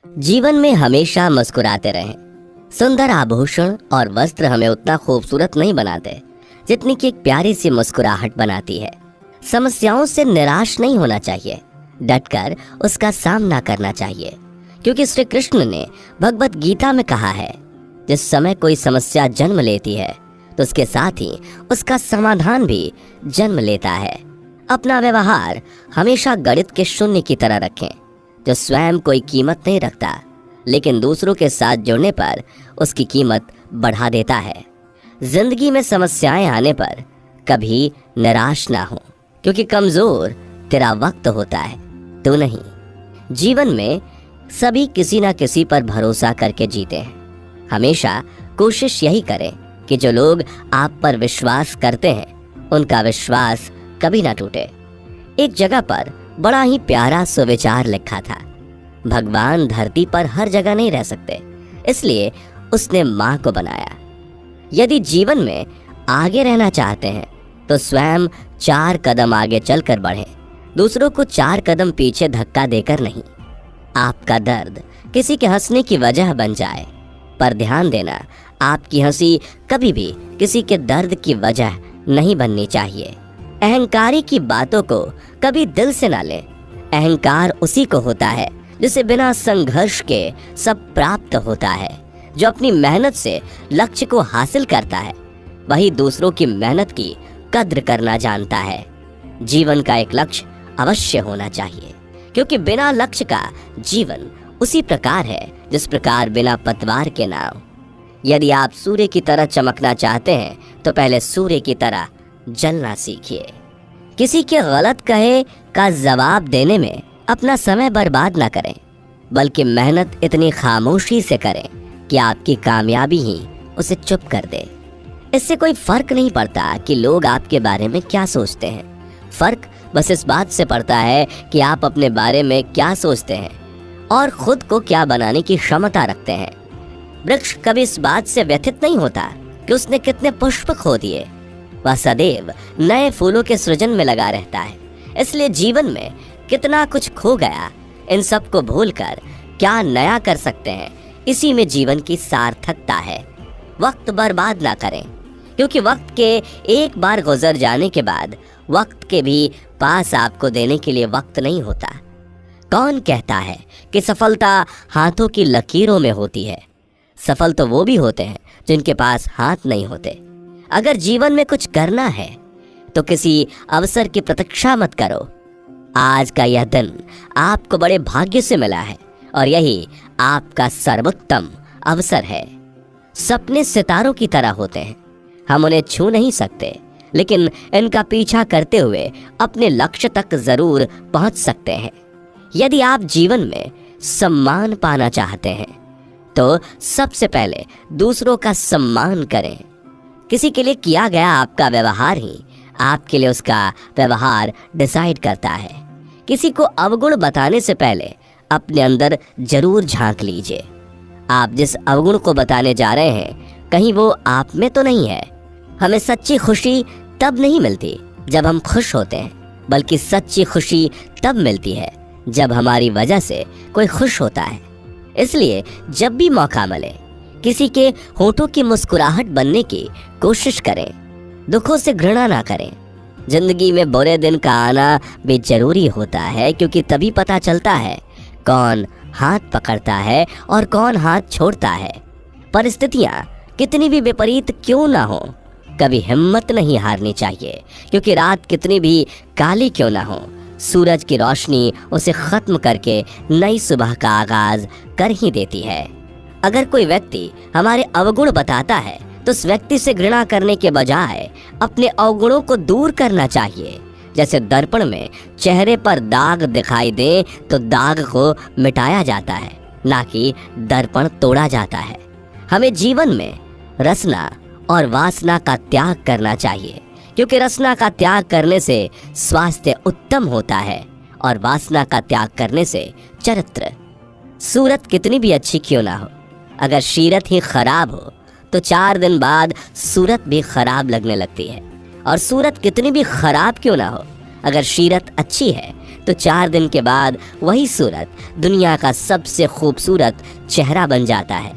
जीवन में हमेशा मुस्कुराते रहें। सुंदर आभूषण और वस्त्र हमें उतना खूबसूरत नहीं बनाते जितनी कि एक प्यारी सी मुस्कुराहट बनाती है। समस्याओं से निराश नहीं होना चाहिए, डटकर उसका सामना करना चाहिए, क्योंकि श्री कृष्ण ने भगवत गीता में कहा है, जिस समय कोई समस्या जन्म लेती है तो उसके साथ ही उसका समाधान भी जन्म लेता है। अपना व्यवहार हमेशा गणित के शून्य की तरह रखें, जो स्वयं कोई कीमत नहीं रखता लेकिन दूसरों के साथ जुड़ने पर उसकी कीमत बढ़ा देता है। जिंदगी में समस्याएं आने पर कभी निराश ना हो, क्योंकि कमजोर तेरा वक्त होता है, तू नहीं। जीवन में सभी किसी ना किसी पर भरोसा करके जीते हैं। हमेशा कोशिश यही करें कि जो लोग आप पर विश्वास करते हैं उनका विश्वास कभी ना टूटे। एक जगह पर बड़ा ही प्यारा सुविचार लिखा था, भगवान धरती पर हर जगह नहीं रह सकते, इसलिए उसने माँ को बनाया। यदि जीवन में आगे रहना चाहते हैं तो स्वयं 4 कदम आगे चलकर बढ़ें, दूसरों को 4 कदम पीछे धक्का देकर नहीं। आपका दर्द किसी के हंसने की वजह बन जाए, पर ध्यान देना, आपकी हंसी कभी भी किसी के दर्द की वजह नहीं बननी चाहिए। अहंकारी की बातों को कभी दिल से ना लें। अहंकार उसी को होता है जिसे बिना संघर्ष के सब प्राप्त होता है। जो अपनी मेहनत से लक्ष्य को हासिल करता है वही दूसरों की मेहनत की कद्र करना जानता है। जीवन का एक लक्ष्य अवश्य होना चाहिए, क्योंकि बिना लक्ष्य का जीवन उसी प्रकार है जिस प्रकार बिना पतवार के नाव। यदि आप सूर्य की तरह चमकना चाहते हैं तो पहले सूर्य की तरह जलना सीखिए। किसी के गलत कहे का जवाब देने में अपना समय बर्बाद ना करें, बल्कि मेहनत इतनी खामोशी से करें कि आपकी कामयाबी ही उसे चुप कर दे। इससे कोई फर्क नहीं पड़ता कि लोग आपके बारे में क्या सोचते हैं। फर्क बस इस बात से पड़ता है कि आप अपने बारे में क्या सोचते हैं और खुद को क्या बनाने की क्षमता रखते हैं। वृक्ष कभी इस बात से व्यथित नहीं होता कि उसने कितने पुष्प खो दिए, वह सदैव नए फूलों के सृजन में लगा रहता है। इसलिए जीवन में कितना कुछ खो गया, इन सब को भूलकर क्या नया कर सकते हैं, इसी में जीवन की सार्थकता है। वक्त बर्बाद ना करें, क्योंकि वक्त के एक बार गुजर जाने के बाद वक्त के भी पास आपको देने के लिए वक्त नहीं होता। कौन कहता है कि सफलता हाथों की लकीरों में होती है? सफल तो वो भी होते हैं जिनके पास हाथ नहीं होते। अगर जीवन में कुछ करना है तो किसी अवसर की प्रतीक्षा मत करो। आज का यह दिन आपको बड़े भाग्य से मिला है और यही आपका सर्वोत्तम अवसर है। सपने सितारों की तरह होते हैं, हम उन्हें छू नहीं सकते, लेकिन इनका पीछा करते हुए अपने लक्ष्य तक जरूर पहुंच सकते हैं। यदि आप जीवन में सम्मान पाना चाहते हैं तो सबसे पहले दूसरों का सम्मान करें। किसी के लिए किया गया आपका व्यवहार ही आपके लिए उसका व्यवहार डिसाइड करता है। किसी को अवगुण बताने से पहले अपने अंदर जरूर झांक लीजिए। आप जिस अवगुण को बताने जा रहे हैं कहीं वो आप में तो नहीं है। हमें सच्ची खुशी तब नहीं मिलती जब हम खुश होते हैं, बल्कि सच्ची खुशी तब मिलती है जब हमारी वजह से कोई खुश होता है। इसलिए जब भी मौका मिले किसी के होठों की मुस्कुराहट बनने की कोशिश करें, दुखों से घृणा ना करें। जिंदगी में बुरे दिन का आना भी जरूरी होता है, क्योंकि तभी पता चलता है कौन हाथ पकड़ता है और कौन हाथ छोड़ता है। परिस्थितियां कितनी भी विपरीत क्यों ना हो, कभी हिम्मत नहीं हारनी चाहिए, क्योंकि रात कितनी भी काली क्यों ना हो, सूरज की रोशनी उसे खत्म करके नई सुबह का आगाज कर ही देती है। अगर कोई व्यक्ति हमारे अवगुण बताता है तो उस व्यक्ति से घृणा करने के बजाय अपने अवगुणों को दूर करना चाहिए। जैसे दर्पण में चेहरे पर दाग दिखाई दे तो दाग को मिटाया जाता है, ना कि दर्पण तोड़ा जाता है। हमें जीवन में रसना और वासना का त्याग करना चाहिए, क्योंकि रसना का त्याग करने से स्वास्थ्य उत्तम होता है और वासना का त्याग करने से चरित्र। सूरत कितनी भी अच्छी क्यों ना हो, अगर सीरत ही खराब हो तो 4 दिन बाद सूरत भी खराब लगने लगती है। और सूरत कितनी भी खराब क्यों ना हो, अगर सीरत अच्छी है तो 4 दिन के बाद वही सूरत दुनिया का सबसे खूबसूरत चेहरा बन जाता है।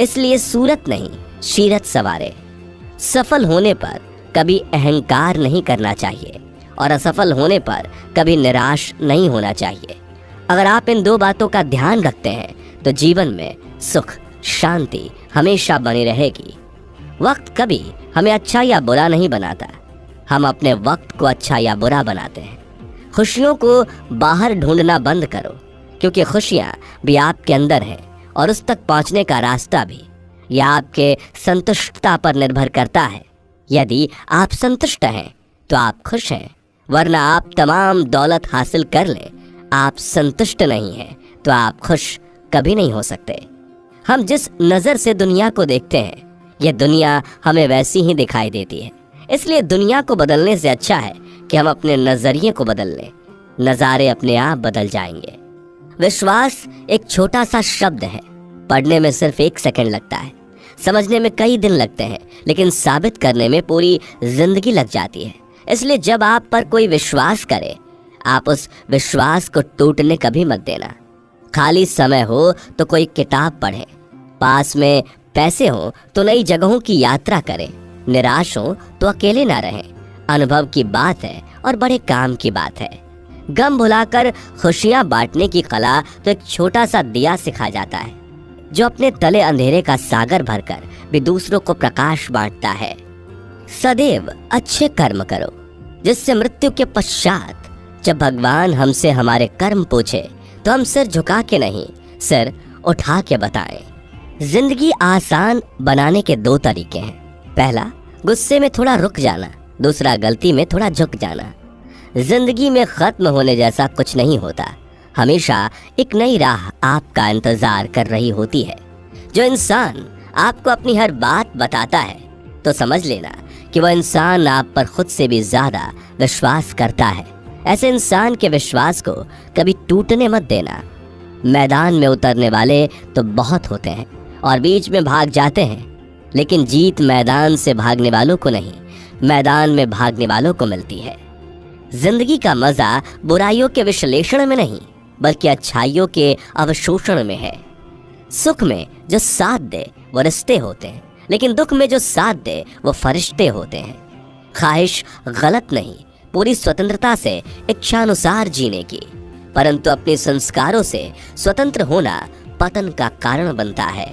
इसलिए सूरत नहीं, सीरत सवारे। सफल होने पर कभी अहंकार नहीं करना चाहिए और असफल होने पर कभी निराश नहीं होना चाहिए। अगर आप इन 2 बातों का ध्यान रखते हैं तो जीवन में सुख शांति हमेशा बनी रहेगी। वक्त कभी हमें अच्छा या बुरा नहीं बनाता, हम अपने वक्त को अच्छा या बुरा बनाते हैं। खुशियों को बाहर ढूंढना बंद करो, क्योंकि खुशियाँ भी आपके अंदर हैं और उस तक पहुँचने का रास्ता भी। यह आपके संतुष्टता पर निर्भर करता है। यदि आप संतुष्ट हैं तो आप खुश हैं, वरना आप तमाम दौलत हासिल कर लें, आप संतुष्ट नहीं हैं तो आप खुश कभी नहीं हो सकते। हम जिस नज़र से दुनिया को देखते हैं, यह दुनिया हमें वैसी ही दिखाई देती है। इसलिए दुनिया को बदलने से अच्छा है कि हम अपने नज़रिए को बदल लें। नज़ारे अपने आप बदल जाएंगे। विश्वास एक छोटा सा शब्द है, पढ़ने में सिर्फ 1 सेकंड लगता है, समझने में कई दिन लगते हैं, लेकिन साबित करने में पूरी जिंदगी लग जाती है। इसलिए जब आप पर कोई विश्वास करे, आप उस विश्वास को टूटने कभी मत देना। खाली समय हो तो कोई किताब पढ़े, पास में पैसे हो तो नई जगहों की यात्रा करें, निराश हो तो अकेले ना रहें। अनुभव की बात है और बड़े काम की बात है। गम भुलाकर खुशियां बांटने की कला तो एक छोटा सा दिया सिखा जाता है, जो अपने तले अंधेरे का सागर भरकर भी दूसरों को प्रकाश बांटता है। सदैव अच्छे कर्म करो, जिससे मृत्यु के पश्चात जब भगवान हमसे हमारे कर्म पूछे तो हम सिर झुका के नहीं, सिर उठा के बताएं। जिंदगी आसान बनाने के 2 तरीके हैं। पहला, गुस्से में थोड़ा रुक जाना, दूसरा, गलती में थोड़ा झुक जाना। जिंदगी में खत्म होने जैसा कुछ नहीं होता, हमेशा एक नई राह आपका इंतजार कर रही होती है। जो इंसान आपको अपनी हर बात बताता है तो समझ लेना कि वह इंसान आप पर खुद से भी ज्यादा विश्वास करता है। ऐसे इंसान के विश्वास को कभी टूटने मत देना। मैदान में उतरने वाले तो बहुत होते हैं और बीच में भाग जाते हैं, लेकिन जीत मैदान से भागने वालों को नहीं, मैदान में भागने वालों को मिलती है। जिंदगी का मजा बुराइयों के विश्लेषण में नहीं, बल्कि अच्छाइयों के अवशोषण में है। सुख में जो साथ दे वो रिश्ते होते हैं, लेकिन दुख में जो साथ दे वो फरिश्ते होते हैं। ख्वाहिश गलत नहीं, पूरी स्वतंत्रता से इच्छानुसार जीने की, परंतु अपने संस्कारों से स्वतंत्र होना पतन का कारण बनता है।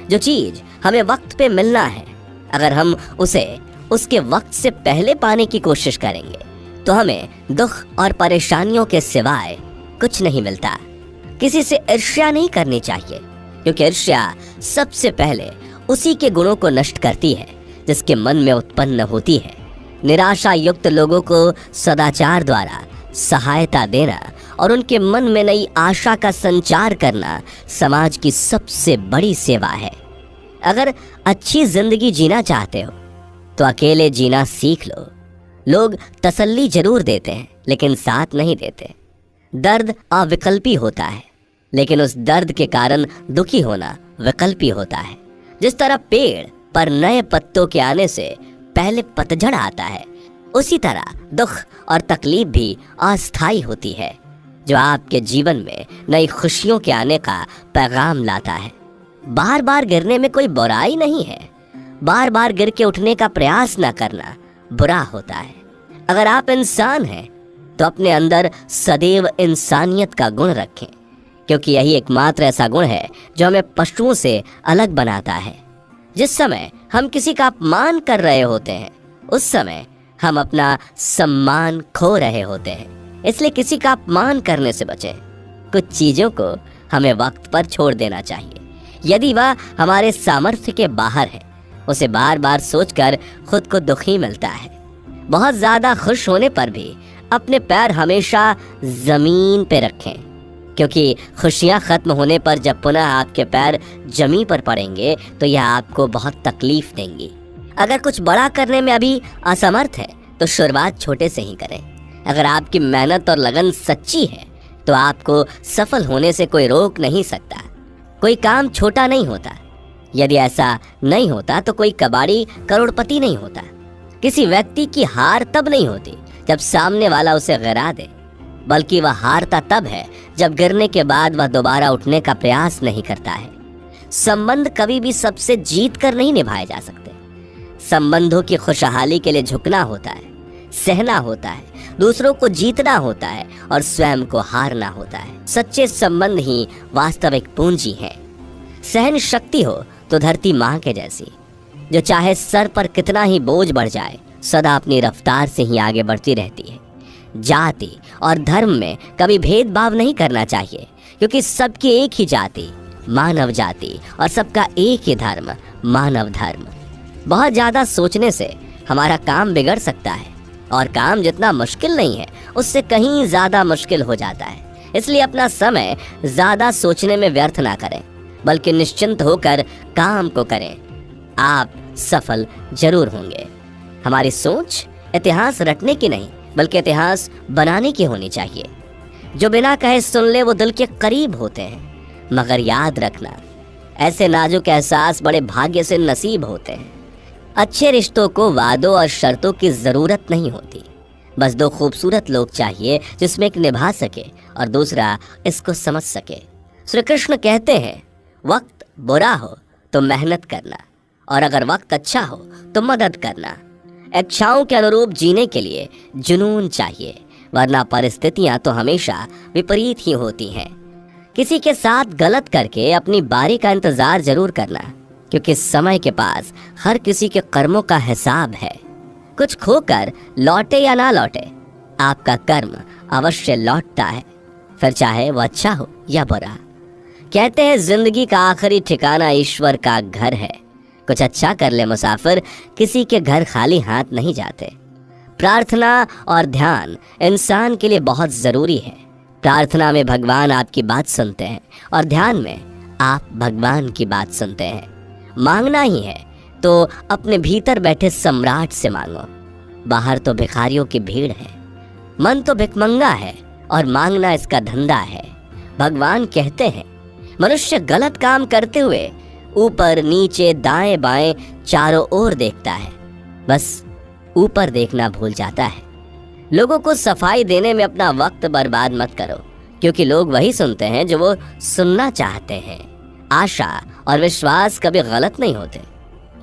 जो चीज हमें वक्त पे मिलना है, अगर हम उसे उसके वक्त से पहले पाने की कोशिश करेंगे तो हमें दुख और परेशानियों के सिवाय कुछ नहीं मिलता। किसी से ईर्ष्या नहीं करनी चाहिए, क्योंकि ईर्ष्या सबसे पहले उसी के गुणों को नष्ट करती है जिसके मन में उत्पन्न होती है। निराशा युक्त लोगों को सदाचार द्वारा सहायता देना और उनके मन में नई आशा का संचार करना समाज की सबसे बड़ी सेवा है। अगर अच्छी जिंदगी जीना चाहते हो तो अकेले जीना सीख लो। लोग तसल्ली जरूर देते हैं, लेकिन साथ नहीं देते। दर्द अविकल्पी होता है, लेकिन उस दर्द के कारण दुखी होना विकल्पी होता है। जिस तरह पेड़ पर नए पत्तों के आने से पहले पतझड़ आता है, उसी तरह दुख और तकलीफ भी अस्थायी होती है, जो आपके जीवन में नई खुशियों के आने का पैगाम लाता है। बार बार गिरने में कोई बुराई नहीं है, बार बार गिर के उठने का प्रयास न करना बुरा होता है। अगर आप इंसान हैं तो अपने अंदर सदैव इंसानियत का गुण रखें, क्योंकि यही एकमात्र ऐसा गुण है जो हमें पशुओं से अलग बनाता है। जिस समय हम किसी का अपमान कर रहे होते हैं, उस समय हम अपना सम्मान खो रहे होते हैं। इसलिए किसी का अपमान करने से बचें। कुछ चीज़ों को हमें वक्त पर छोड़ देना चाहिए। यदि वह हमारे सामर्थ्य के बाहर है, उसे बार बार सोचकर खुद को दुखी मिलता है। बहुत ज़्यादा खुश होने पर भी अपने पैर हमेशा ज़मीन पे रखें, क्योंकि खुशियाँ ख़त्म होने पर जब पुनः आपके पैर ज़मीन पर पड़ेंगे तो यह आपको बहुत तकलीफ देंगी। अगर कुछ बड़ा करने में अभी असमर्थ है तो शुरुआत छोटे से ही करें। अगर आपकी मेहनत और लगन सच्ची है तो आपको सफल होने से कोई रोक नहीं सकता। कोई काम छोटा नहीं होता। यदि ऐसा नहीं होता तो कोई कबाड़ी करोड़पति नहीं होता। किसी व्यक्ति की हार तब नहीं होती जब सामने वाला उसे गिरा दे, बल्कि वह हारता तब है जब गिरने के बाद वह दोबारा उठने का प्रयास नहीं करता है। संबंध कभी भी सबसे जीत कर नहीं निभाए जा सकते। संबंधों की खुशहाली के लिए झुकना होता है, सहना होता है, दूसरों को जीतना होता है और स्वयं को हारना होता है। सच्चे संबंध ही वास्तविक पूंजी हैं। सहन शक्ति हो तो धरती माँ के जैसी, जो चाहे सर पर कितना ही बोझ बढ़ जाए, सदा अपनी रफ्तार से ही आगे बढ़ती रहती है। जाति और धर्म में कभी भेदभाव नहीं करना चाहिए, क्योंकि सबकी एक ही जाति मानव जाति और सबका एक ही धर्म मानव धर्म। बहुत ज़्यादा सोचने से हमारा काम बिगड़ सकता है, और काम जितना मुश्किल नहीं है उससे कहीं ज़्यादा मुश्किल हो जाता है। इसलिए अपना समय ज़्यादा सोचने में व्यर्थ ना करें, बल्कि निश्चिंत होकर काम को करें। आप सफल जरूर होंगे। हमारी सोच इतिहास रटने की नहीं, बल्कि इतिहास बनाने की होनी चाहिए। जो बिना कहे सुन ले वो दिल के करीब होते हैं, मगर याद रखना, ऐसे नाजुक एहसास बड़े भाग्य से नसीब होते हैं। अच्छे रिश्तों को वादों और शर्तों की ज़रूरत नहीं होती, बस दो खूबसूरत लोग चाहिए जिसमें एक निभा सके और दूसरा इसको समझ सके। श्री कृष्ण कहते हैं, वक्त बुरा हो तो मेहनत करना, और अगर वक्त अच्छा हो तो मदद करना। इच्छाओं के अनुरूप जीने के लिए जुनून चाहिए, वरना परिस्थितियां तो हमेशा विपरीत ही होती हैं। किसी के साथ गलत करके अपनी बारी का इंतजार जरूर करना, क्योंकि समय के पास हर किसी के कर्मों का हिसाब है। कुछ खोकर लौटे या ना लौटे, आपका कर्म अवश्य लौटता है, फिर चाहे वो अच्छा हो या बुरा। कहते हैं जिंदगी का आखिरी ठिकाना ईश्वर का घर है। कुछ अच्छा कर ले मुसाफिर, किसी के घर खाली हाथ नहीं जाते। प्रार्थना और ध्यान इंसान के लिए बहुत ज़रूरी है। प्रार्थना में भगवान आपकी बात सुनते हैं और ध्यान में आप भगवान की बात सुनते हैं। मांगना ही है तो अपने भीतर बैठे सम्राट से मांगो। बाहर तो भिखारियों की भीड़ है, मन तो भिखमंगा है और मांगना इसका धंधा है। भगवान कहते हैं, मनुष्य गलत काम करते हुए ऊपर नीचे दाएं बाएं चारों ओर देखता है, बस ऊपर देखना भूल जाता है। लोगों को सफाई देने में अपना वक्त बर्बाद मत करो, क्योंकि लोग वही सुनते हैं जो वो सुनना चाहते हैं। आशा और विश्वास कभी गलत नहीं होते।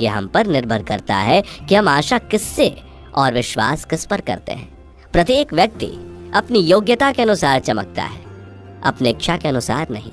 ये हम पर निर्भर करता है कि हम आशा किससे और विश्वास किस पर करते हैं। प्रत्येक व्यक्ति अपनी योग्यता के अनुसार चमकता है, अपने इच्छा के अनुसार नहीं।